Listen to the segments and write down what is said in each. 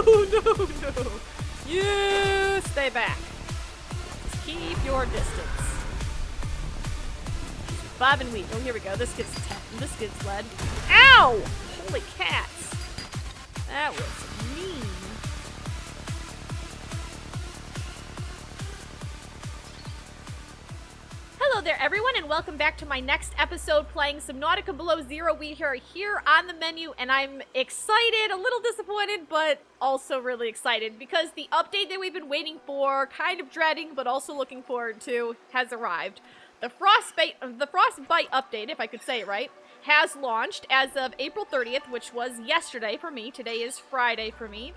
no. You stay back. Just keep your distance. Bob and weave. Oh, here we go. This gets led. Ow! Holy cats. That was mean. Hello there, everyone, and welcome back to my next episode playing Subnautica Below Zero. We are here on the menu, and I'm excited, a little disappointed, but also really excited because the update that we've been waiting for, kind of dreading, but also looking forward to, has arrived. The Frostbite update, if I could say it right, has launched as of April 30th, which was yesterday for me. Today is Friday for me.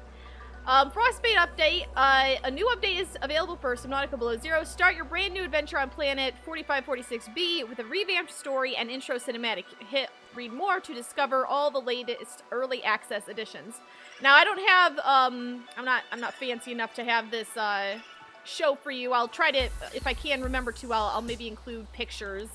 Frostbite update, a new update is available for Subnautica Below Zero. Start your brand new adventure on planet 4546b with a revamped story and intro cinematic. Read more to discover all the latest early access editions. Now, I don't have, I'm not fancy enough to have this, show for you. I'll try to, if I can remember to, I'll maybe include pictures,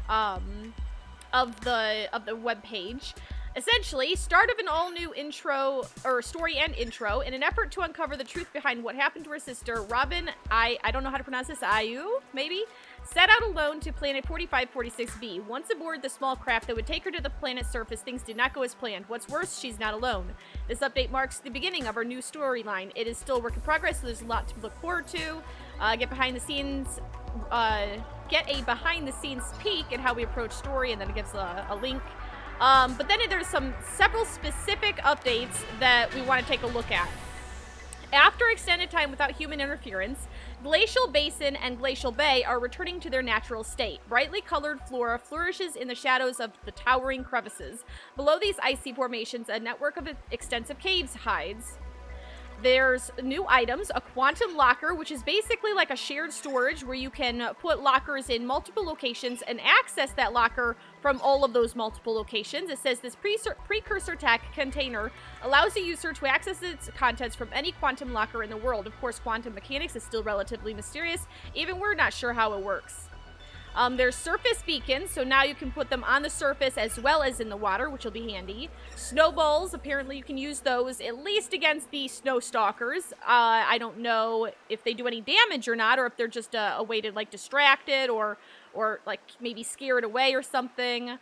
of the web page. Essentially, start of an all-new intro, or story and intro, in an effort to uncover the truth behind what happened to her sister, Robin, I don't know how to pronounce this, Ayu, maybe? Set out alone to planet 4546b. Once aboard the small craft that would take her to the planet's surface, things did not go as planned. What's worse, she's not alone. This update marks the beginning of our new storyline. It is still a work in progress, so there's a lot to look forward to. Get a behind-the-scenes peek at how we approach story, and then it gives a link. But then there's several specific updates that we want to take a look at. After extended time without human interference, Glacial Basin and Glacial Bay are returning to their natural state. Brightly colored flora flourishes in the shadows of the towering crevices. Below these icy formations, a network of extensive caves hides. There's new items, a quantum locker, which is basically like a shared storage where you can put lockers in multiple locations and access that locker from all of those multiple locations. It says this Precursor Tech container allows the user to access its contents from any quantum locker in the world. Of course, quantum mechanics is still relatively mysterious. Even we're not sure how it works. There's surface beacons, so now you can put them on the surface as well as in the water, which will be handy. Snowballs, apparently you can use those at least against the snow stalkers. I don't know if they do any damage or not, or if they're just a way to, like, distract it, or like, maybe scare it away or something.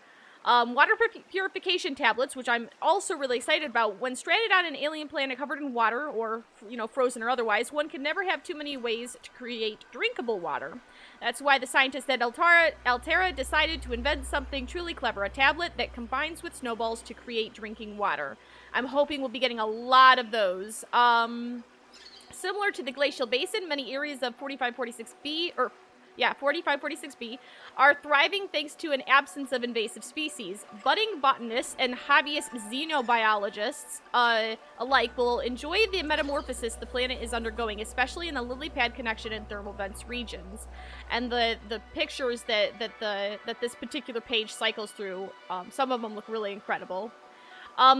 Water purification tablets, which I'm also really excited about. When stranded on an alien planet covered in water, or, you know, frozen or otherwise, one can never have too many ways to create drinkable water. That's why the scientists at Altera decided to invent something truly clever, a tablet that combines with snowballs to create drinking water. I'm hoping we'll be getting a lot of those. Similar to the Glacial Basin, many areas of 4546b, 4546b, are thriving thanks to an absence of invasive species. Budding botanists and hobbyist xenobiologists alike will enjoy the metamorphosis the planet is undergoing, especially in the lily pad connection and thermal vents regions. And the pictures that this particular page cycles through, some of them look really incredible.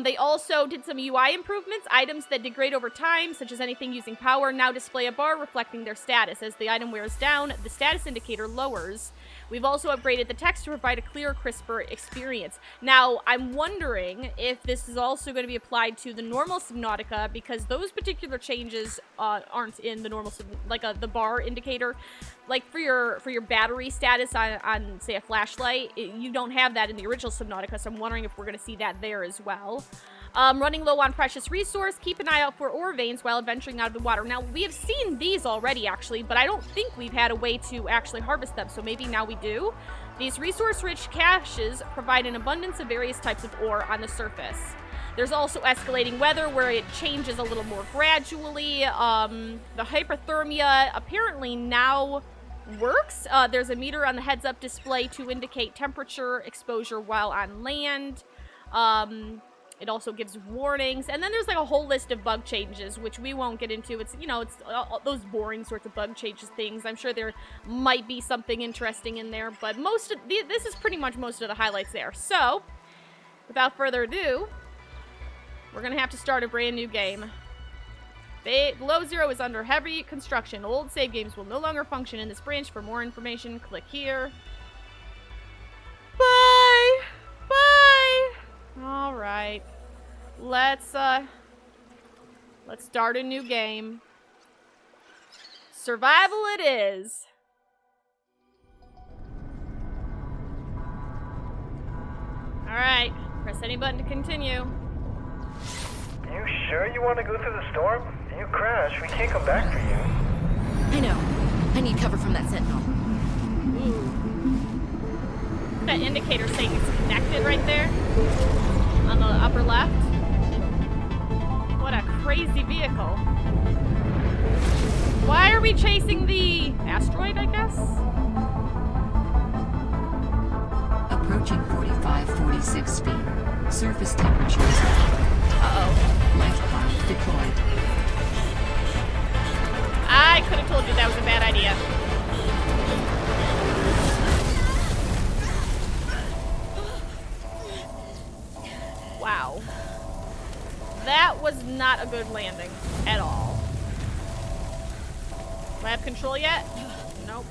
They also did some UI improvements. Items that degrade over time, such as anything using power, now display a bar reflecting their status. As the item wears down, the status indicator lowers. We've also upgraded the text to provide a clearer, crisper experience. Now, I'm wondering if this is also going to be applied to the normal Subnautica, because those particular changes aren't in the normal, like the bar indicator. Like for your battery status on say a flashlight, you don't have that in the original Subnautica, so I'm wondering if we're going to see that there as well. Running low on precious resource, keep an eye out for ore veins while adventuring out of the water. Now, we have seen these already, actually, but I don't think we've had a way to actually harvest them, so maybe now we do. These resource-rich caches provide an abundance of various types of ore on the surface. There's also escalating weather, where it changes a little more gradually. The hypothermia apparently now works. There's a meter on the heads-up display to indicate temperature exposure while on land. It also gives warnings, and then there's like a whole list of bug changes, which we won't get into. It's, you know, it's those boring sorts of bug changes things. I'm sure there might be something interesting in there, but this is pretty much most of the highlights there. So, without further ado, we're gonna have to start a brand new game. Below Zero is under heavy construction. Old save games will no longer function in this branch. For more information, click here. Bye! Bye! Alright. Let's Let's start a new game. Survival it is. Alright, press any button to continue. You sure you want to go through the storm? If you crash, we can't come back for you. I know. I need cover from that sentinel. Ooh. That indicator saying it's connected right there on the upper left. What a crazy vehicle. Why are we chasing the asteroid, I guess? Approaching 45-46 feet. Surface temperatures. Uh-oh. Lifepod deployed. I could have told you that was a bad idea. Wow. That was not a good landing at all. Do I have control yet? Nope.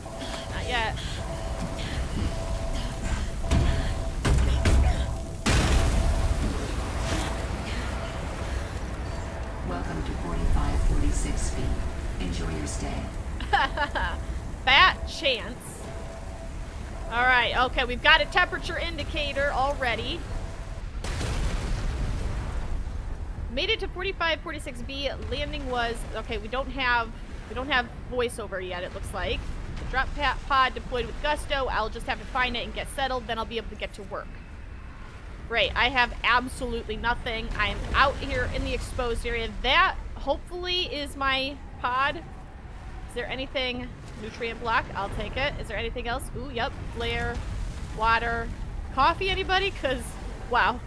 Not yet. Welcome to 45-46 feet. Enjoy your stay. Fat chance. Alright, okay, we've got a temperature indicator already. Made it to 45-46B. Landing was okay, we don't have voiceover yet, it looks like. The drop pod deployed with gusto. I'll just have to find it and get settled, then I'll be able to get to work. Great, I have absolutely nothing. I'm out here in the exposed area. That hopefully is my pod. Is there anything? Nutrient block, I'll take it. Is there anything else? Ooh, yep. Flare, water, coffee, anybody? Because, wow.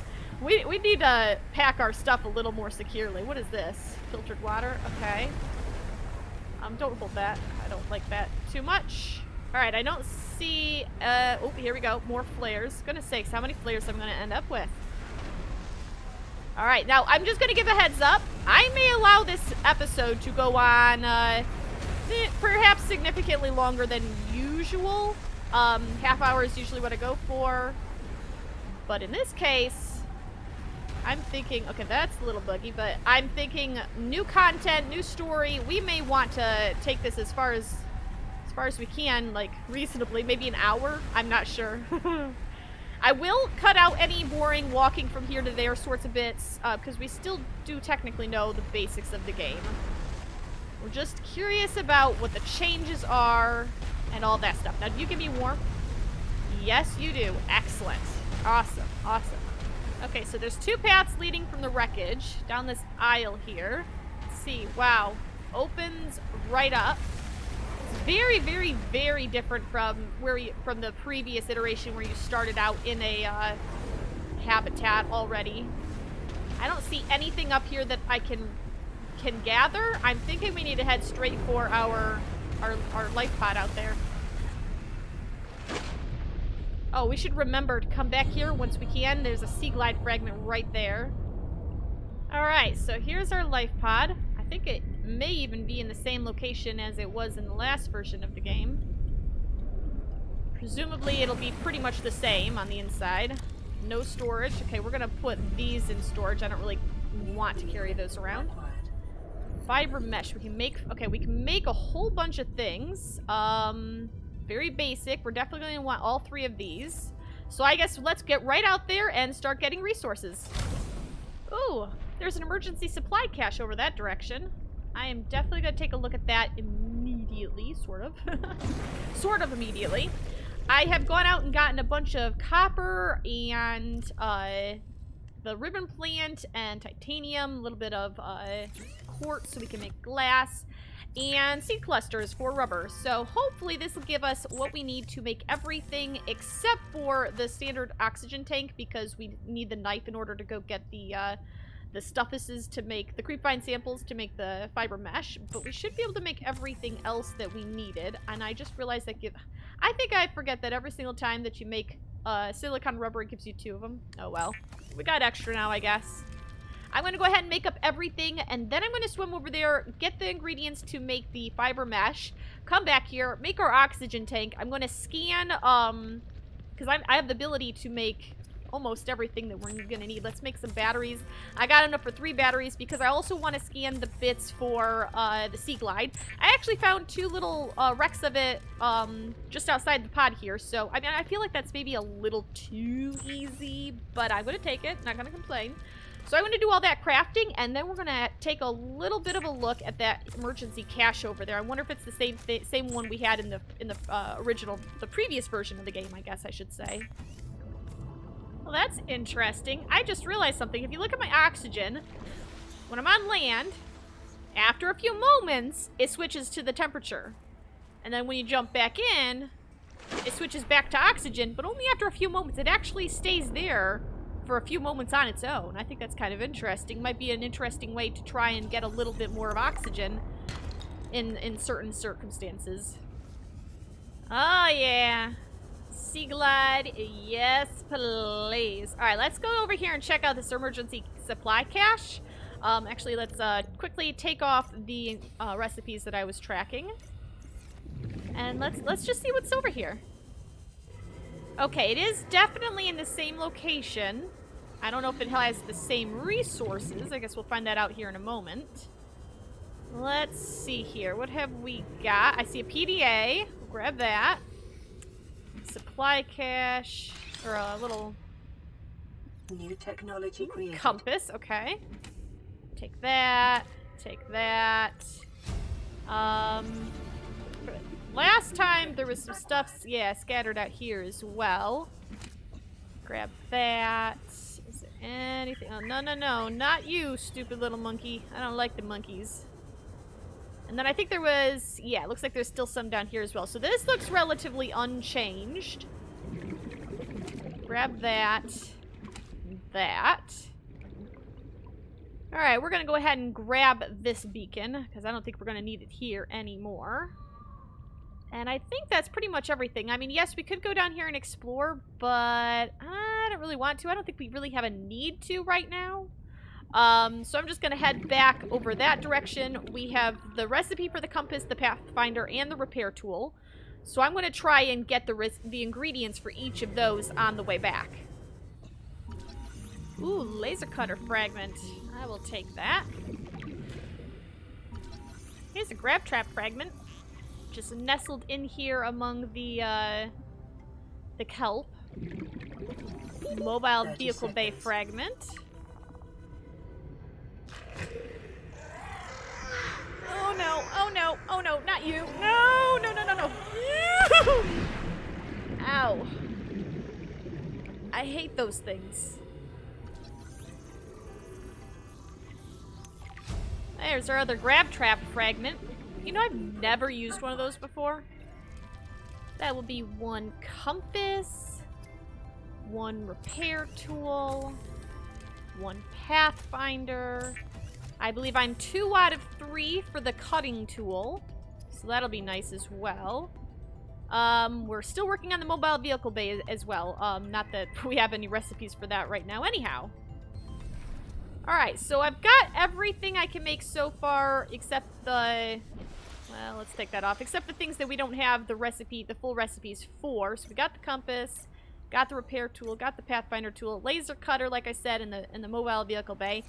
We need to pack our stuff a little more securely. What is this? Filtered water? Okay. Don't hold that. I don't like that too much. Alright, I don't see... oh, here we go. More flares. Goodness sakes, how many flares I'm going to end up with? Alright, now I'm just going to give a heads up. I may allow this episode to go on perhaps significantly longer than usual. Half hour is usually what I go for. But in this case... I'm thinking, okay, that's a little buggy, but I'm thinking new content, new story. We may want to take this as far as we can, like reasonably, maybe an hour. I'm not sure. I will cut out any boring walking from here to there sorts of bits, because we still do technically know the basics of the game. We're just curious about what the changes are and all that stuff. Now, do you give me warmth? Yes, you do. Excellent. Awesome. Awesome. Okay, so there's two paths leading from the wreckage down this aisle here. Let's see. Wow. Opens right up. It's very, very, very different from from the previous iteration where you started out in a habitat already. I don't see anything up here that I can gather. I'm thinking we need to head straight for our life pod out there. Oh, we should remember to come back here once we can. There's a sea glide fragment right there. Alright, so here's our life pod. I think it may even be in the same location as it was in the last version of the game. Presumably it'll be pretty much the same on the inside. No storage. Okay, we're gonna put these in storage. I don't really want to carry those around. Fiber mesh. We can make a whole bunch of things. Very basic. We're definitely going to want all three of these. So I guess let's get right out there and start getting resources. Ooh, there's an emergency supply cache over that direction. I am definitely going to take a look at that immediately, sort of. Sort of immediately. I have gone out and gotten a bunch of copper and the ribbon plant and titanium, a little bit of quartz so we can make glass. And seed clusters for rubber. So hopefully this will give us what we need to make everything except for the standard oxygen tank, because we need the knife in order to go get the stuffuses to make the creepvine samples to make the fiber mesh. But we should be able to make everything else that we needed. And I just realized that I think I forget that every single time that you make silicone rubber, it gives you 2 of them. Oh well. We got extra now, I guess. I'm going to go ahead and make up everything, and then I'm going to swim over there, get the ingredients to make the fiber mesh, come back here, make our oxygen tank. I'm going to scan, because I have the ability to make almost everything that we're gonna need. Let's make some batteries. I got enough for 3 batteries because I also want to scan the bits for the Sea Glide. I actually found 2 little wrecks of it just outside the pod here. So, I mean, I feel like that's maybe a little too easy, but I'm gonna take it. Not gonna complain. So I'm going to do all that crafting, and then we're going to take a little bit of a look at that emergency cache over there. I wonder if it's the same one we had in the the previous version of the game, I guess I should say. Well, that's interesting. I just realized something. If you look at my oxygen, when I'm on land, after a few moments, it switches to the temperature. And then when you jump back in, it switches back to oxygen, but only after a few moments. It actually stays there for a few moments on its own. I think that's kind of interesting. Might be an interesting way to try and get a little bit more of oxygen in certain circumstances. Oh yeah. Sea Glide, yes please. Alright, let's go over here and check out this emergency supply cache. Actually, let's quickly take off the recipes that I was tracking. And let's just see what's over here. Okay, it is definitely in the same location. I don't know if it has the same resources. I guess we'll find that out here in a moment. Let's see here. What have we got? I see a PDA. We'll grab that. Supply cache. Or a little New technology created. compass. Okay. Take that. Take that. Last time there was some stuff, yeah, scattered out here as well. Grab that. Is there anything? Oh, no, no, no. Not you, stupid little monkey. I don't like the monkeys. And then I think there was, yeah, it looks like there's still some down here as well. So this looks relatively unchanged. Grab that. That. Alright, we're going to go ahead and grab this beacon, because I don't think we're going to need it here anymore. And I think that's pretty much everything. I mean, yes, we could go down here and explore, but I don't really want to. I don't think we really have a need to right now. So I'm just going to head back over that direction. We have the recipe for the compass, the pathfinder, and the repair tool. So I'm going to try and get the ingredients for each of those on the way back. Ooh, laser cutter fragment. I will take that. Here's a grab trap fragment. Just nestled in here among the kelp. Mobile vehicle bay fragment. Oh no, oh no, oh no, not you. No, no, no, no, no. Ow. I hate those things. There's our other grab trap fragment. You know, I've never used one of those before. That will be 1 compass, 1 repair tool, 1 pathfinder. I believe I'm 2 out of 3 for the cutting tool, so that'll be nice as well. We're still working on the mobile vehicle bay as well. Not that we have any recipes for that right now anyhow. Alright, so I've got everything I can make so far except the... Well, let's take that off. Except the things that we don't have the full recipes for. So we got the compass, got the repair tool, got the pathfinder tool, laser cutter, like I said, in the mobile vehicle bay.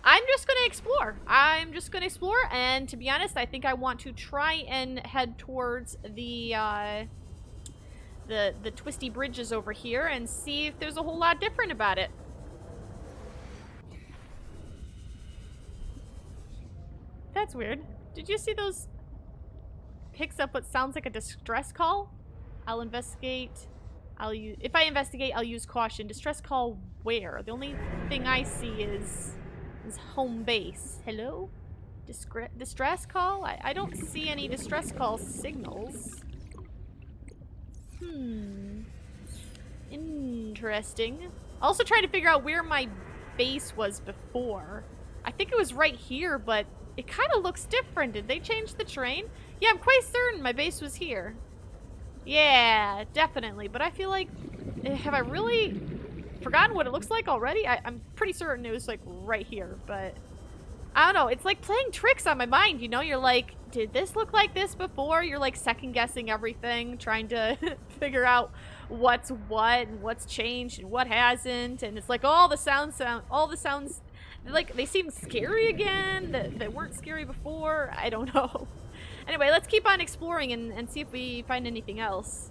I'm just going to explore. I'm just going to explore, and to be honest, I think I want to try and head towards the twisty bridges over here and see if there's a whole lot different about it. That's weird. Did you see those? Picks up what sounds like a distress call. I'll investigate. If I investigate, I'll use caution. Distress call where? The only thing I see is home base. Hello? Distress call? I don't see any distress call signals. Interesting. Also trying to figure out where my base was before. I think it was right here, but it kind of looks different. Did they change the terrain? Yeah, I'm quite certain my base was here. Yeah, definitely. But I feel like... Have I really forgotten what it looks like already? I'm pretty certain it was, like, right here. But I don't know. It's like playing tricks on my mind, you know? You're like, did this look like this before? You're like second guessing everything, trying to figure out what's what and what's changed and what hasn't. And it's like all the sounds, like they seem scary again that weren't scary before. I don't know. Anyway, let's keep on exploring and see if we find anything else.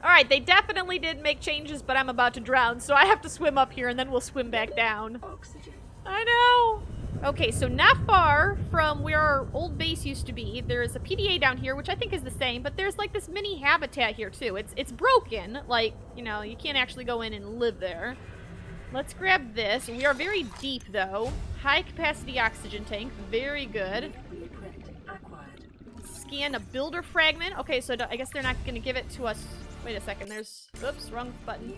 Alright, they definitely did make changes, but I'm about to drown, so I have to swim up here and then we'll swim back down. Oxygen. I know! Okay, so not far from where our old base used to be, there's a PDA down here, which I think is the same, but there's like this mini habitat here too. It's broken, like, you know, you can't actually go in and live there. Let's grab this. We are very deep though. High capacity oxygen tank, very good. Blueprint acquired. Scan a builder fragment. Okay, so I guess they're not gonna give it to us. Wait a second, there's, oops, wrong button.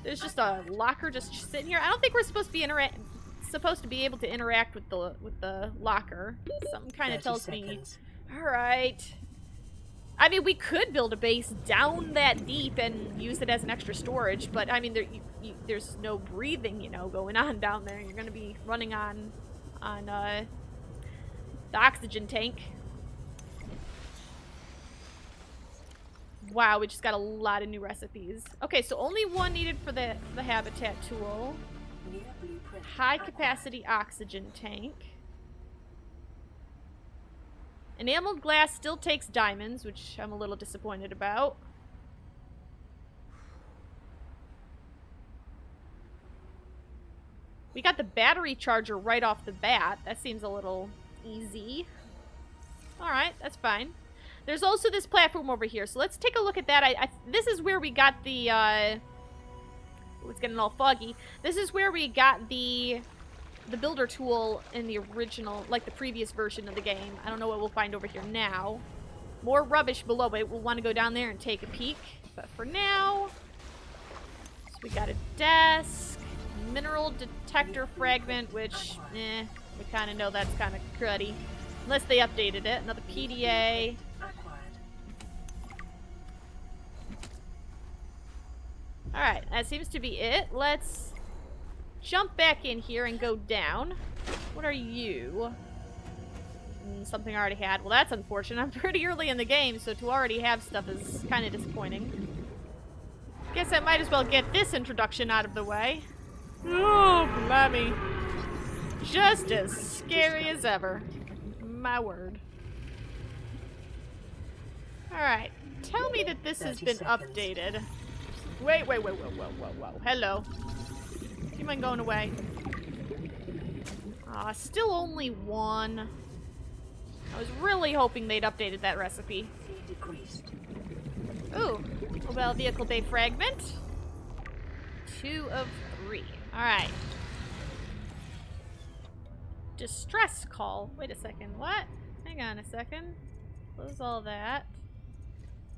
There's just a locker just sitting here. I don't think we're supposed to be able to interact with the locker. Something kind of tells me. All right. I mean, we could build a base down that deep and use it as an extra storage, but I mean, there's no breathing, you know, going on down there. You're gonna be running on the oxygen tank. Wow, we just got a lot of new recipes. Okay, so only one needed for the habitat tool. High capacity oxygen tank. Enameled glass still takes diamonds, which I'm a little disappointed about. We got the battery charger right off the bat. That seems a little easy. Alright, that's fine. There's also this platform over here, so let's take a look at that. This is where we got the, it's getting all foggy. This is where we got the builder tool in the original, like the previous version of the game. I don't know what we'll find over here now. More rubbish below it. We'll want to go down there and take a peek. But for now, so we got a desk, mineral detector fragment, which, we kind of know that's kind of cruddy. Unless they updated it. Another PDA. Alright, that seems to be it. Let's jump back in here and go down. What are you? Something I already had. Well, that's unfortunate. I'm pretty early in the game, so to already have stuff is kind of disappointing. Guess I might as well get this introduction out of the way. Oh, blimey. Just as scary as ever. My word. Alright, tell me that this has been updated. Wait, whoa. Hello. Do you mind going away? Still only one. I was really hoping they'd updated that recipe. Ooh, mobile vehicle bay fragment. 2 of 3. Alright. Distress call. Wait a second. What? Hang on a second. Close all that.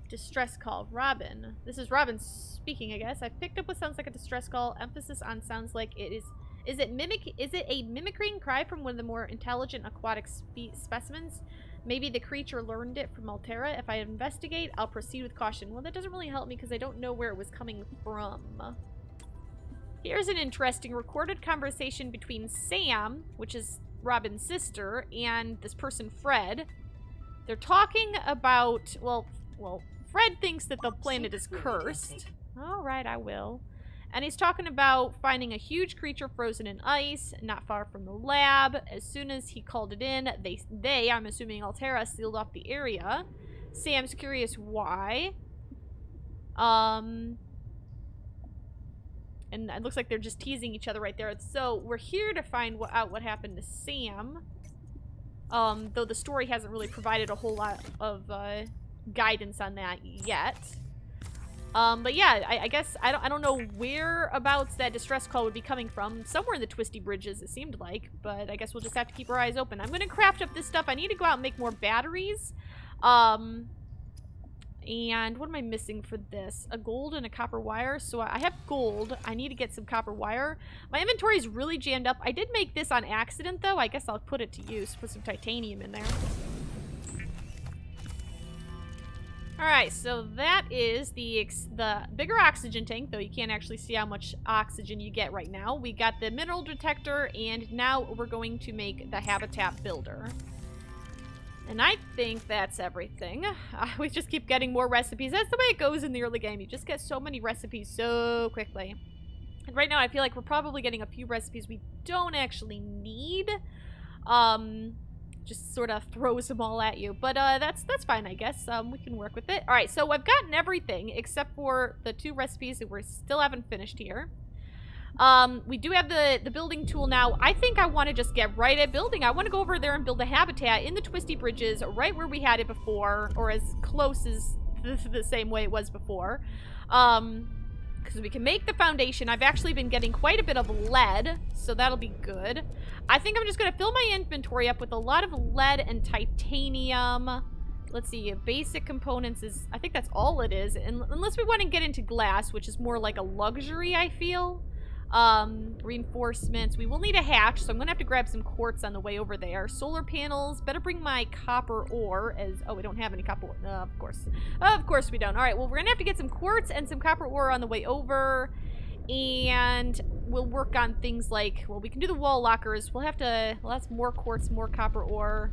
Distress call. Robin. This is Robin speaking, I guess. I picked up what sounds like a distress call. Emphasis on sounds like it is. Is it a mimicking cry from one of the more intelligent aquatic specimens? Maybe the creature learned it from Altera. If I investigate, I'll proceed with caution. Well, that doesn't really help me because I don't know where it was coming from. Here's an interesting recorded conversation between Sam, which is Robin's sister, and this person, Fred. They're talking about, well, Fred thinks that the planet is cursed. Alright, I will. And he's talking about finding a huge creature frozen in ice, not far from the lab. As soon as he called it in, they, I'm assuming Altera, sealed off the area. Sam's curious why. And it looks like they're just teasing each other right there. So we're here to find out what happened to Sam. Though the story hasn't really provided a whole lot of guidance on that yet. But yeah, I guess I don't know whereabouts that distress call would be coming from. Somewhere in the Twisty Bridges, it seemed like. But I guess we'll just have to keep our eyes open. I'm gonna craft up this stuff. I need to go out and make more batteries. And what am I missing for this? A gold and a copper wire. So I have gold. I need to get some copper wire. My inventory is really jammed up. I did make this on accident, though. I guess I'll put it to use. Put some titanium in there. Alright, so that is the bigger oxygen tank, though you can't actually see how much oxygen you get right now. We got the mineral detector, and now we're going to make the habitat builder. And I think that's everything. We just keep getting more recipes. That's the way it goes in the early game. You just get so many recipes so quickly. And right now I feel like we're probably getting a few recipes we don't actually need. Just sort of throws them all at you. But that's fine, I guess. We can work with it. Alright, so I've gotten everything except for the 2 recipes that we still haven't finished here. We do have the building tool now. I think I want to just get right at building. I want to go over there and build a habitat in the twisty bridges right where we had it before, or as close as the same way it was before. Because we can make the foundation. I've actually been getting quite a bit of lead, so that'll be good. I think I'm just going to fill my inventory up with a lot of lead and titanium. Let's see, basic components is, I think that's all it is. And unless we want to get into glass, which is more like a luxury, I feel. Reinforcements. We will need a hatch, so I'm gonna have to grab some quartz on the way over there. Solar panels. Better bring my copper ore as... Oh, we don't have any copper ore. Of course. Of course we don't. Alright, well, we're gonna have to get some quartz and some copper ore on the way over. And we'll work on things like... Well, we can do the wall lockers. We'll have to... Well, that's more quartz, more copper ore.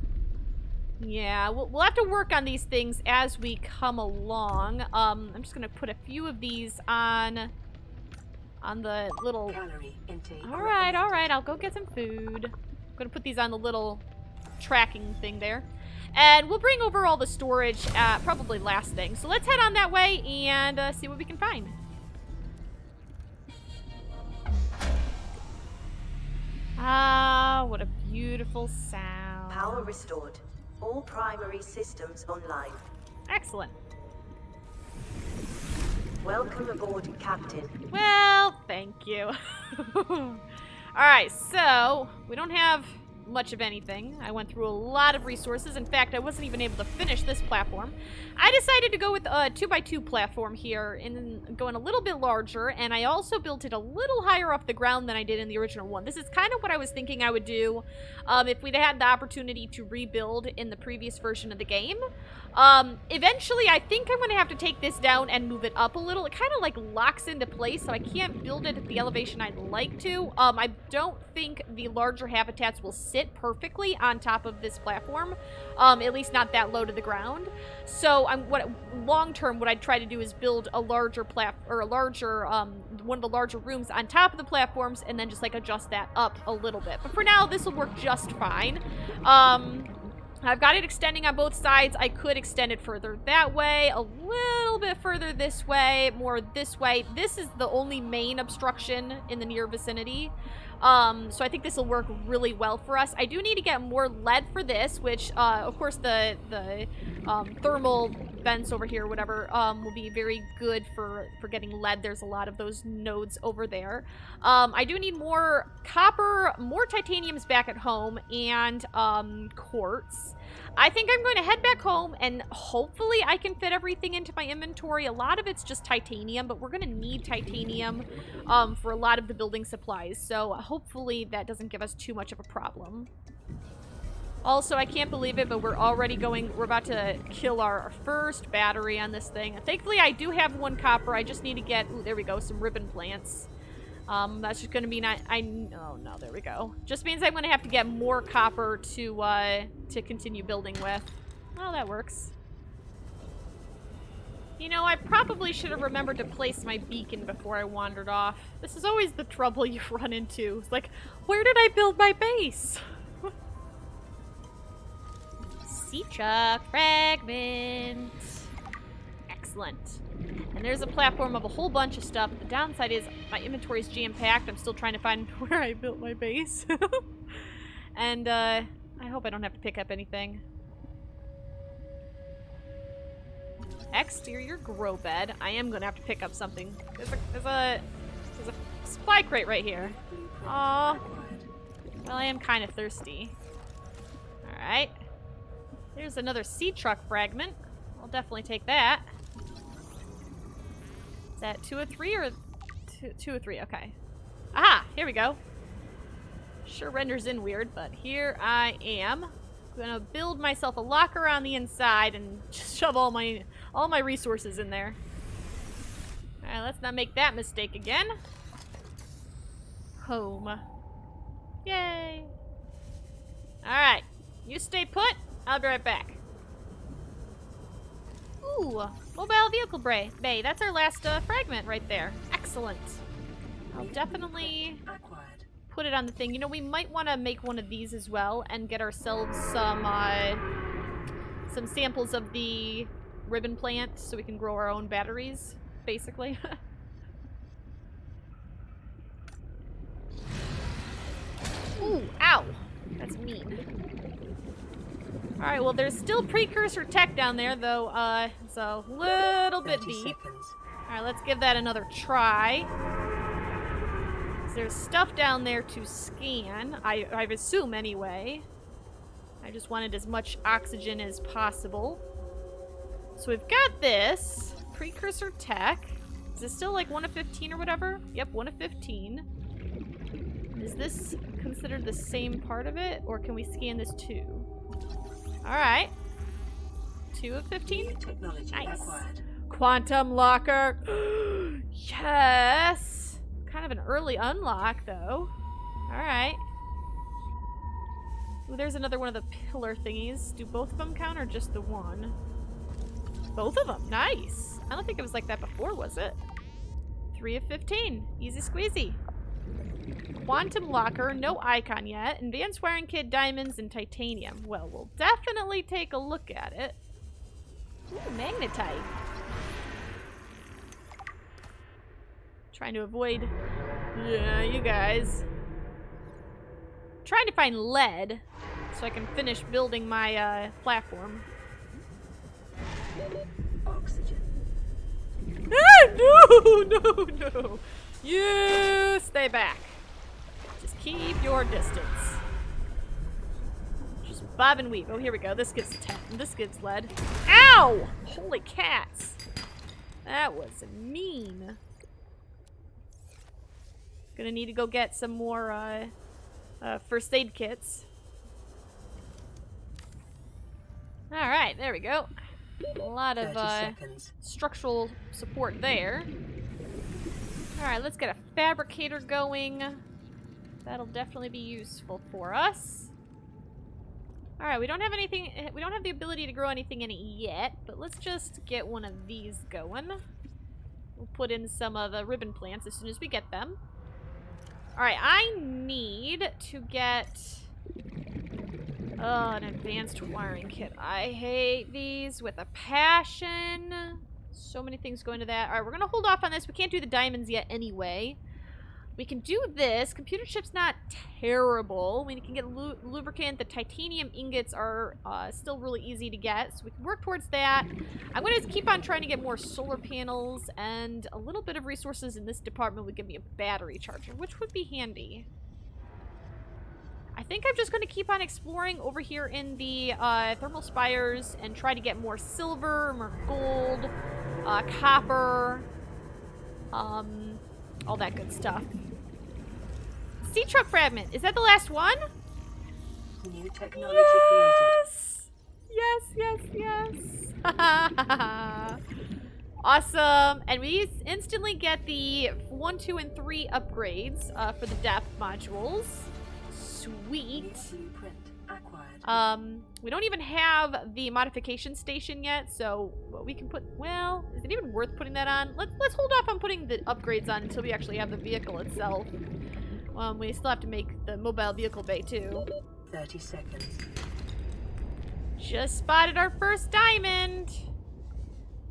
Yeah, we'll have to work on these things as we come along. I'm just gonna put a few of these on the little... Alright, I'll go get some food. I'm gonna put these on the little tracking thing there. And we'll bring over all the storage, probably last thing. So let's head on that way and see what we can find. Ah, what a beautiful sound. Power restored. All primary systems online. Excellent. Welcome aboard, Captain. Well, thank you. Alright, so we don't have much of anything. I went through a lot of resources. In fact, I wasn't even able to finish this platform. I decided to go with a 2x2 platform here and going a little bit larger, and I also built it a little higher off the ground than I did in the original one. This is kind of what I was thinking I would do if we'd had the opportunity to rebuild in the previous version of the game. Eventually, I think I'm going to have to take this down and move it up a little. It kind of like locks into place, so I can't build it at the elevation I'd like to. I don't think the larger habitats will sit perfectly on top of this platform, at least not that low to the ground. So long term, what I'd try to do is build a larger one of the larger rooms on top of the platforms, and then just like adjust that up a little bit. But for now, this will work just fine. I've got it extending on both sides. I could extend it further that way, a little bit further this way, more this way. This is the only main obstruction in the near vicinity. So I think this will work really well for us. I do need to get more lead for this, which, of course, the thermal vents over here, whatever, will be very good for getting lead. There's a lot of those nodes over there. I do need more copper, more titaniums back at home, and quartz. I think I'm going to head back home, and hopefully I can fit everything into my inventory. A lot of it's just titanium, but we're going to need titanium for a lot of the building supplies. So hopefully that doesn't give us too much of a problem. Also, I can't believe it, but we're about to kill our first battery on this thing. Thankfully, I do have one copper. I just need to get, ooh, there we go, some ribbon plants. That's just going to mean oh no, there we go. Just means I'm going to have to get more copper to continue building with. Oh, that works. You know, I probably should have remembered to place my beacon before I wandered off. This is always the trouble you run into. It's like, where did I build my base? Sea chuck fragment. Excellent. And there's a platform of a whole bunch of stuff. The downside is my inventory is jam-packed. I'm still trying to find where I built my base. And I hope I don't have to pick up anything. Exterior grow bed. I am gonna have to pick up something. There's a supply crate right here. Aw. Well, I am kind of thirsty. Alright. There's another sea truck fragment. I'll definitely take that. Is that 2 or 3 or 2 or 3? Okay. Aha! Here we go. Sure renders in weird, but here I am. I'm gonna build myself a locker on the inside and just shove all my resources in there. Alright, let's not make that mistake again. Home. Yay! Alright. You stay put. I'll be right back. Ooh, mobile vehicle bay. That's our last fragment right there. Excellent. I'll definitely put it on the thing. You know, we might want to make one of these as well and get ourselves some samples of the ribbon plant so we can grow our own batteries, basically. Ooh, ow. That's mean. Alright, well, there's still Precursor Tech down there, though, it's a little bit deep. Alright, let's give that another try. There's stuff down there to scan, I assume anyway. I just wanted as much oxygen as possible. So we've got this. Precursor Tech. Is this still like 1 of 15 or whatever? Yep, 1 of 15. Is this considered the same part of it? Or can we scan this too? Alright. 2 of 15? Nice. Quantum locker. Yes! Kind of an early unlock, though. Alright. Ooh, there's another one of the pillar thingies. Do both of them count or just the one? Both of them. Nice. I don't think it was like that before, was it? 3 of 15. Easy squeezy. Quantum locker, no icon yet. Advanced wiring kit, diamonds, and titanium. Well, we'll definitely take a look at it. Ooh, magnetite. Trying to avoid... Yeah, you guys. Trying to find lead so I can finish building my platform. Oxygen. Ah, no! You stay back. Just keep your distance. Just bob and weave. Oh, here we go. This gets 10. This gets lead. Ow! Holy cats. That was mean. Gonna need to go get some more first aid kits. Alright, there we go. A lot of structural support there. Alright, let's get a fabricator going. That'll definitely be useful for us. Alright, we don't have anything, we don't have the ability to grow anything in it yet, but let's just get one of these going. We'll put in some of the ribbon plants as soon as we get them. Alright, I need to get an advanced wiring kit. I hate these with a passion. So many things go into that. Alright, we're gonna hold off on this. We can't do the diamonds yet anyway. We can do this. Computer chip's not terrible. We can get lubricant. The titanium ingots are still really easy to get, so we can work towards that. I'm going to keep on trying to get more solar panels, and a little bit of resources in this department would give me a battery charger, which would be handy. I think I'm just going to keep on exploring over here in the thermal spires and try to get more silver, more gold, copper, all that good stuff. Sea truck fragment. Is that the last one? New technology Yes! Yes. Awesome. And we instantly get the 1, 2, and 3 upgrades for the depth modules. Sweet. We don't even have the modification station yet, so we can put, well, is it even worth putting that on? Let's hold off on putting the upgrades on until we actually have the vehicle itself. We still have to make the mobile vehicle bay too. 30 seconds. Just spotted our first diamond.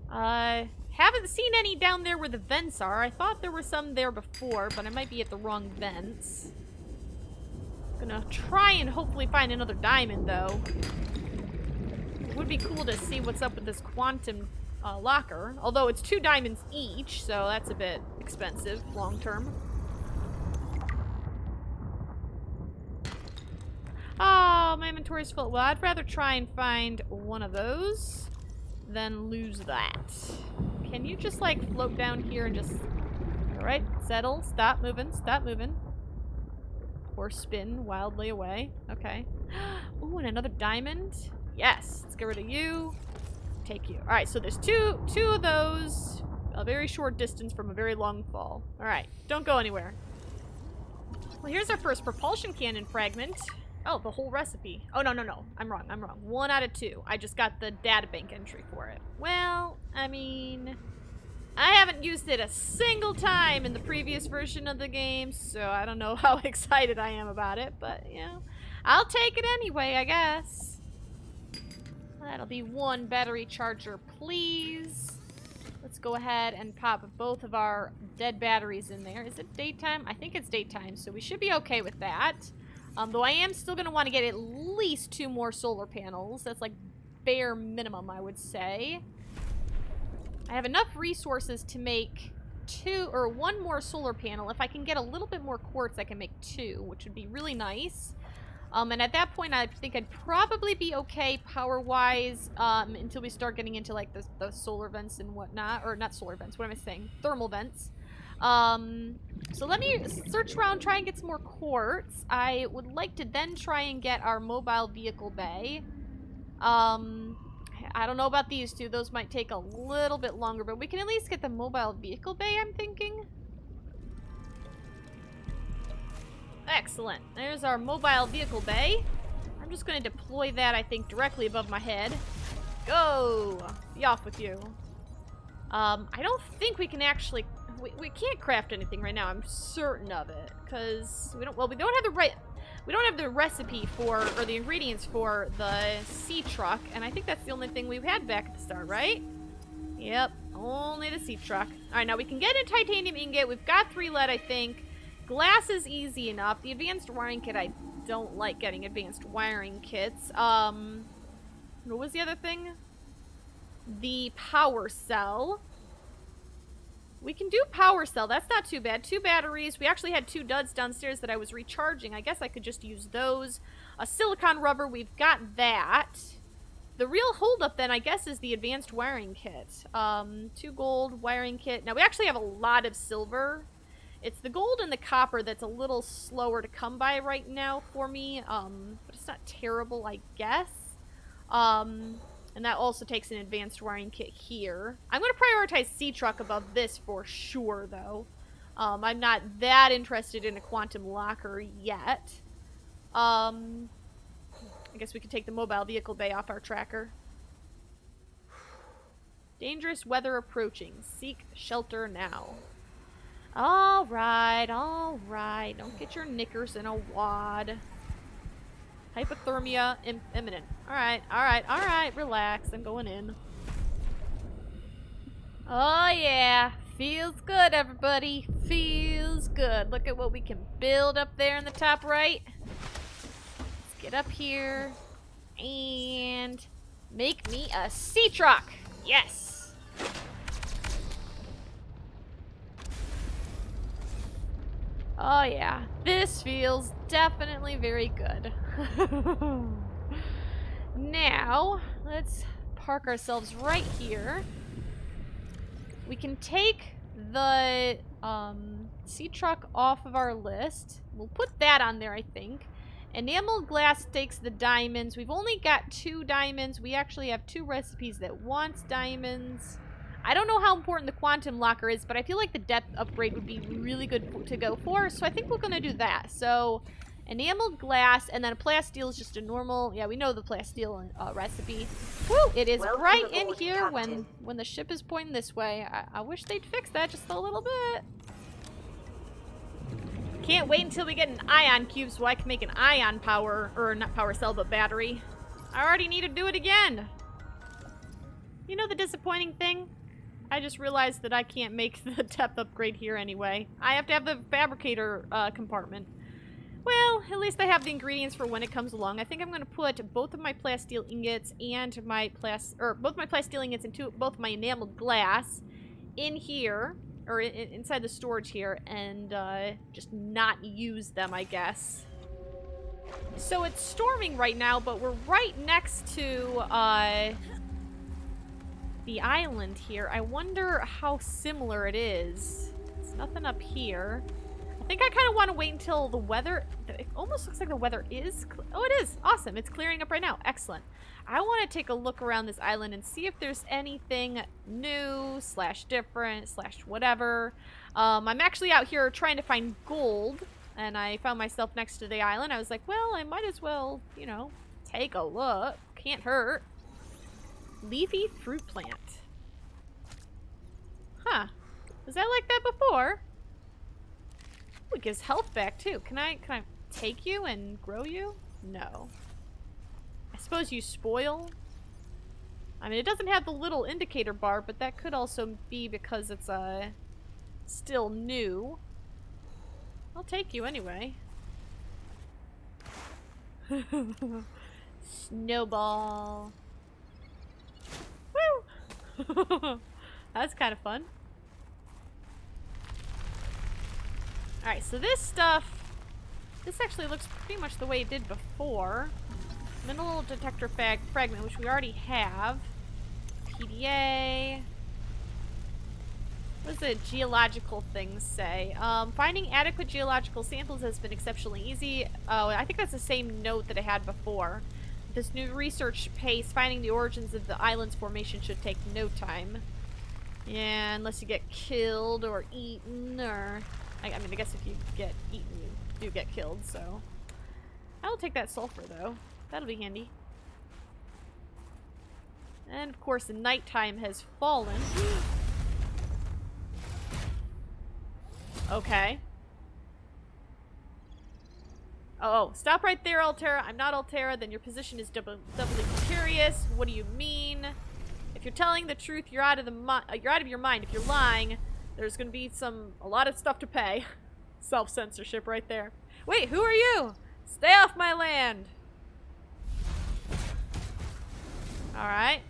Haven't seen any down there where the vents are. I thought there were some there before, but I might be at the wrong vents. Gonna try and hopefully find another diamond, though. It would be cool to see what's up with this quantum locker. Although it's 2 diamonds each, so that's a bit expensive long term. Oh, my inventory's full. Well, I'd rather try and find one of those than lose that. Can you just, like, float down here and just... Alright, settle, stop moving, or spin wildly away. Okay. Ooh, and another diamond. Yes. Let's get rid of you. Take you. Alright, so there's two of those. A very short distance from a very long fall. Alright, don't go anywhere. Well, here's our first propulsion cannon fragment. Oh, the whole recipe. Oh, no, no, no. I'm wrong. I'm wrong. 1 out of 2. I just got the databank entry for it. Well, I mean, I haven't used it a single time in the previous version of the game, so I don't know how excited I am about it, but, you know, I'll take it anyway, I guess. That'll be 1 battery charger, please. Let's go ahead and pop both of our dead batteries in there. Is it daytime? I think it's daytime, so we should be okay with that. Though I am still going to want to get at least 2 more solar panels. That's like bare minimum, I would say. I have enough resources to make 1 more solar panel. If I can get a little bit more quartz, I can make 2, which would be really nice. And at that point, I think I'd probably be okay power-wise until we start getting into, like, the solar vents and whatnot. Or not solar vents, what am I saying? Thermal vents. So let me search around, try and get some more quartz. I would like to then try and get our mobile vehicle bay. I don't know about these 2. Those might take a little bit longer, but we can at least get the mobile vehicle bay, I'm thinking. Excellent. There's our mobile vehicle bay. I'm just going to deploy that, I think, directly above my head. Go! Be off with you. I don't think we can actually... We can't craft anything right now. I'm certain of it. Because we don't... Well, we don't have the recipe for... Or the ingredients for the sea truck. And I think that's the only thing we had back at the start, right? Yep. Only the sea truck. Alright, now we can get a titanium ingot. We've got 3 lead, I think. Glass is easy enough. The advanced wiring kit, I don't like getting advanced wiring kits. What was the other thing? The power cell. We can do power cell. That's not too bad. 2 batteries. We actually had 2 duds downstairs that I was recharging. I guess I could just use those. A silicon rubber. We've got that. The real holdup then, I guess, is the advanced wiring kit. 2 gold wiring kit. Now, we actually have a lot of silver. It's the gold and the copper that's a little slower to come by right now for me, but it's not terrible, I guess. And that also takes an advanced wiring kit here. I'm going to prioritize Sea Truck above this for sure, though. I'm not that interested in a quantum locker yet. I guess we could take the mobile vehicle bay off our tracker. Dangerous weather approaching. Seek shelter now. Alright, alright. Don't get your knickers in a wad. Hypothermia imminent. Alright, alright, alright. Relax. I'm going in. Oh, yeah. Feels good, everybody. Feels good. Look at what we can build up there in the top right. Let's get up here and make me a sea truck. Yes. Oh yeah, this feels definitely very good. Now, let's park ourselves right here. We can take the sea truck off of our list. We'll put that on there, I think. Enameled glass takes the diamonds. We've only got 2 diamonds. We actually have 2 recipes that wants diamonds. I don't know how important the quantum locker is, but I feel like the depth upgrade would be really good to go for, so I think we're going to do that. So, enameled glass, and then a plasteel is just a normal... Yeah, we know the plasteel recipe. Woo! It is Welcome bright in aboard, here Captain. when the ship is pointing this way. I wish they'd fix that just a little bit. Can't wait until we get an ion cube so I can make an ion power... Or, not power cell, but battery. I already need to do it again. You know the disappointing thing? I just realized that I can't make the depth upgrade here anyway. I have to have the fabricator compartment. Well, at least I have the ingredients for when it comes along. I think I'm going to put both of my plasteel ingots and both my plasteel ingots and both my enameled glass in here, or inside the storage here, and just not use them, I guess. So it's storming right now, but we're right next to the island here. I wonder how similar it is. There's nothing up here. I think I kind of want to wait until the weather... It almost looks like the weather is... Oh, it is! Awesome. It's clearing up right now. Excellent. I want to take a look around this island and see if there's anything new, / different, / whatever. I'm actually out here trying to find gold. and I found myself next to the island. I was like, well, I might as well, you know, take a look. Can't hurt. Leafy fruit plant. Huh. Was that like that before? Ooh, it gives health back too. Can I take you and grow you? No. I suppose you spoil? I mean, it doesn't have the little indicator bar, but that could also be because it's still new. I'll take you anyway. Snowball. Woo! That's kind of fun. Alright, so this stuff, this actually looks pretty much the way it did before. Mineral detector fragment, which we already have. PDA. What does the geological things say? Finding adequate geological samples has been exceptionally easy. Oh, I think that's the same note that I had before. This new research pace, finding the origins of the island's formation should take no time. Yeah, unless you get killed or eaten, or... I mean, I guess if you get eaten, you do get killed, so... I'll take that sulfur, though. That'll be handy. And, of course, the nighttime has fallen. Okay. Oh, stop right there, Altera. I'm not Altera, then your position is doubly precarious. What do you mean? If you're telling the truth, you're out of your mind. If you're lying, there's gonna be a lot of stuff to pay. Self-censorship right there. Wait, who are you? Stay off my land. Alright.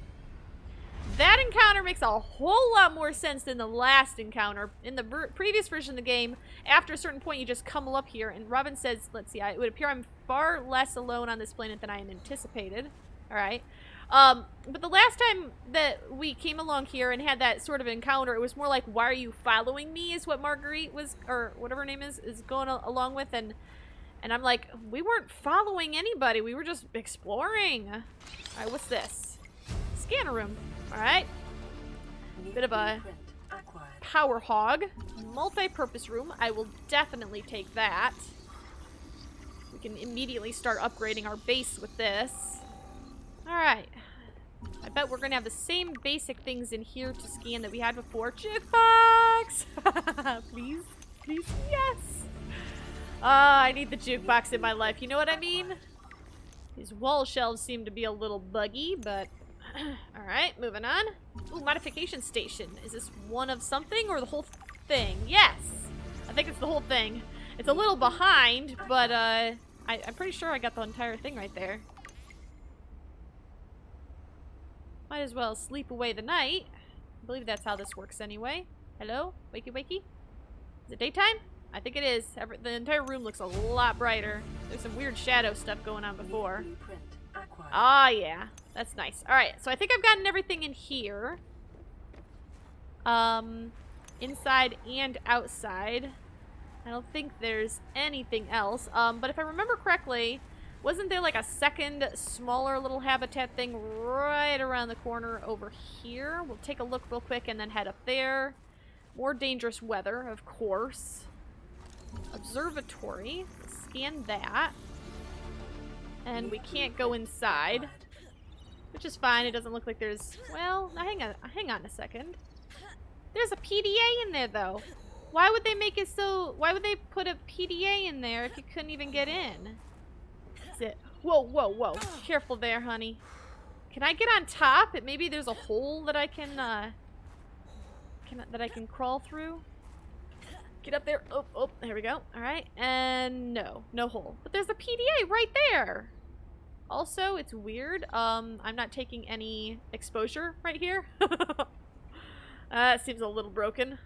That encounter makes a whole lot more sense than the last encounter. In the previous version of the game, after a certain point, you just come up here, and Robin says, let's see, it would appear I'm far less alone on this planet than I had anticipated. Alright. But the last time that we came along here and had that sort of encounter, it was more like, why are you following me, is what Marguerite was, or whatever her name is going along with, and I'm like, we weren't following anybody, we were just exploring. Alright, what's this? Scanner room. Alright. Bit of a power hog. Multi-purpose room. I will definitely take that. We can immediately start upgrading our base with this. Alright. I bet we're gonna have the same basic things in here to scan that we had before. Jukebox! Please. Please. Yes! I need the jukebox in my life. You know what I mean? These wall shelves seem to be a little buggy, but... Alright, moving on. Ooh, modification station. Is this one of something or the whole thing? Yes! I think it's the whole thing. It's a little behind, but I'm pretty sure I got the entire thing right there. Might as well sleep away the night. I believe that's how this works anyway. Hello? Wakey wakey? Is it daytime? I think it is. The entire room looks a lot brighter. There's some weird shadow stuff going on before. Ah, yeah. That's nice. Alright, so I think I've gotten everything in here. Inside and outside. I don't think there's anything else. But if I remember correctly, wasn't there like a second smaller little habitat thing right around the corner over here? We'll take a look real quick and then head up there. More dangerous weather, of course. Observatory. Scan that. And we can't go inside. Which is fine. It doesn't look like there's... Well, hang on a second. There's a PDA in there, though. Why would they make it so... Why would they put a PDA in there if you couldn't even get in? Is it... Whoa, whoa, whoa. Careful there, honey. Can I get on top? Maybe there's a hole that I can, that I can crawl through? Get up there. Oh, oh, there we go. Alright. And no. No hole. But there's a PDA right there. Also, it's weird. I'm not taking any exposure right here. It seems a little broken.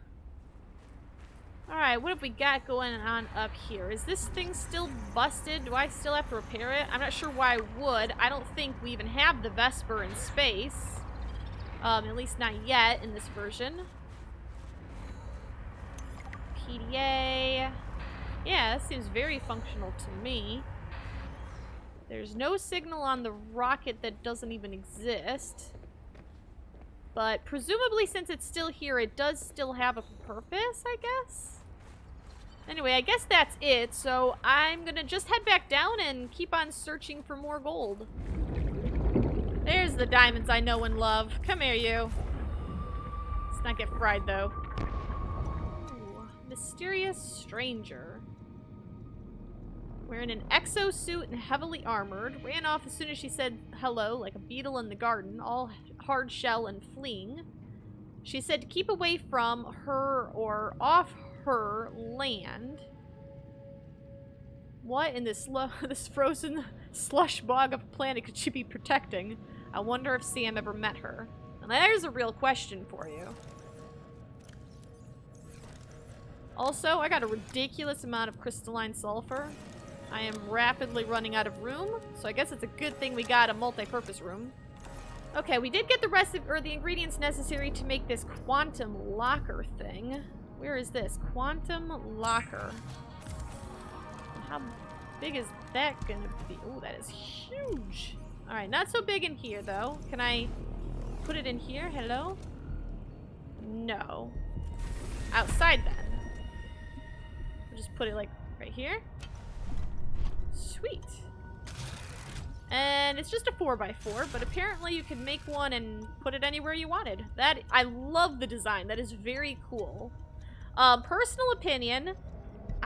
Alright, what have we got going on up here? Is this thing still busted? Do I still have to repair it? I'm not sure why I would. I don't think we even have the Vesper in space. At least not yet in this version. PDA. Yeah, that seems very functional to me. There's no signal on the rocket that doesn't even exist. But presumably since it's still here, it does still have a purpose, I guess? Anyway, I guess that's it, so I'm gonna just head back down and keep on searching for more gold. There's the diamonds I know and love. Come here, you. Let's not get fried, though. Ooh, mysterious stranger. Wearing an exosuit and heavily armored. Ran off as soon as she said hello, like a beetle in the garden, all hard shell and fleeing. She said to keep away from her or off her land. What in this this frozen slush bog of a planet could she be protecting? I wonder if Sam ever met her. And there's a real question for you. Also, I got a ridiculous amount of crystalline sulfur. I am rapidly running out of room, so I guess it's a good thing we got a multi-purpose room. Okay, we did get the rest of, or the ingredients necessary to make this quantum locker thing. Where is this? Quantum locker. How big is that gonna be? Oh, that is huge. Alright, not so big in here, though. Can I put it in here? Hello? No. Outside, then. We'll just put it, like, right here. Sweet. And it's just a 4x4, but apparently you can make one and put it anywhere you wanted. That, I love the design. That is very cool. Personal opinion,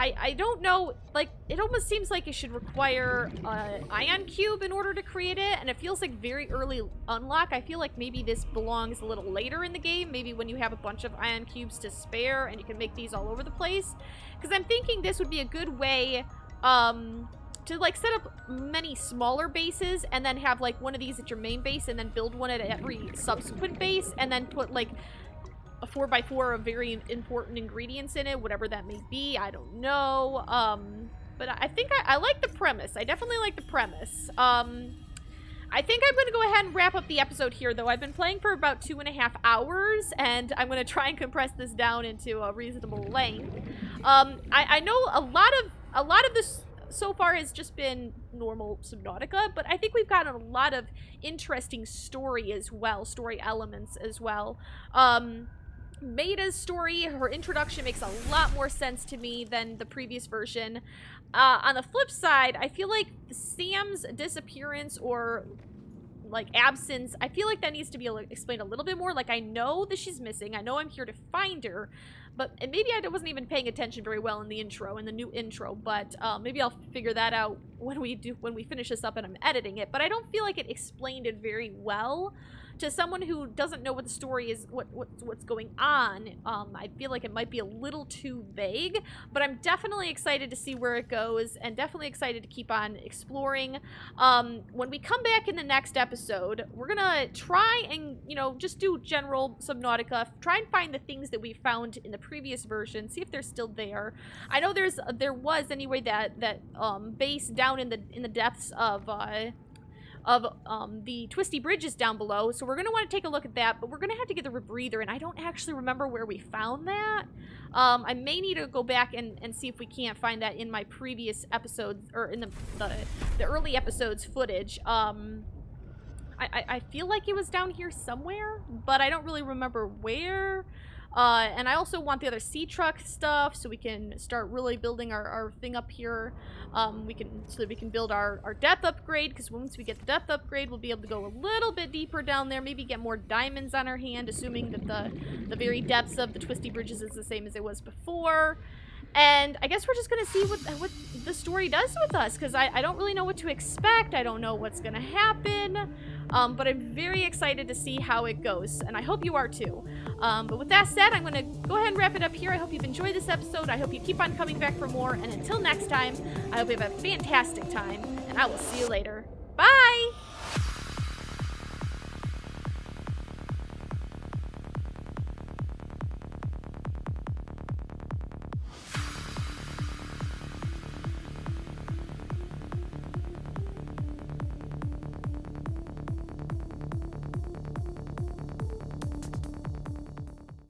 I don't know, like, it almost seems like it should require an ion cube in order to create it, and it feels like very early unlock. I feel like maybe this belongs a little later in the game, maybe when you have a bunch of ion cubes to spare and you can make these all over the place. Because I'm thinking this would be a good way, to, like, set up many smaller bases and then have, like, one of these at your main base and then build one at every subsequent base and then put, like, a 4x4 of very important ingredients in it, whatever that may be. I don't know. But I think I like the premise. I definitely like the premise. I think I'm going to go ahead and wrap up the episode here, though. I've been playing for about 2.5 hours, and I'm going to try and compress this down into a reasonable length. I know a lot of this so far has just been normal Subnautica, but I think we've gotten a lot of interesting story as well, story elements as well. Maida's story, her introduction makes a lot more sense to me than the previous version. On the flip side, I feel like Sam's disappearance or, like, absence, I feel like that needs to be explained a little bit more. Like, I know that she's missing. I know I'm here to find her. And maybe I wasn't even paying attention very well in the intro, in the new intro, but maybe I'll figure that out when we finish this up and I'm editing it. But I don't feel like it explained it very well to someone who doesn't know what the story is, what's going on. I feel like it might be a little too vague, but I'm definitely excited to see where it goes and definitely excited to keep on exploring. When we come back in the next episode, we're gonna try and, you know, just do general Subnautica, try and find the things that we found in the previous version, see if they're still there. I know there was anyway that base down in the depths of the twisty bridges down below, so we're going to want to take a look at that, but we're going to have to get the rebreather, and I don't actually remember where we found that. I may need to go back and see if we can't find that in my previous episodes, or in the early episodes footage. I feel like it was down here somewhere, but I don't really remember where. And I also want the other sea truck stuff so we can start really building our thing up here. So that we can build our depth upgrade, because once we get the depth upgrade, we'll be able to go a little bit deeper down there, maybe get more diamonds on our hand, assuming that the very depths of the twisty bridges is the same as it was before. And I guess we're just going to see what the story does with us, because I don't really know what to expect. I don't know what's going to happen. But I'm very excited to see how it goes, and I hope you are too. But with that said, I'm going to go ahead and wrap it up here. I hope you've enjoyed this episode. I hope you keep on coming back for more, and until next time, I hope you have a fantastic time, and I will see you later. Bye!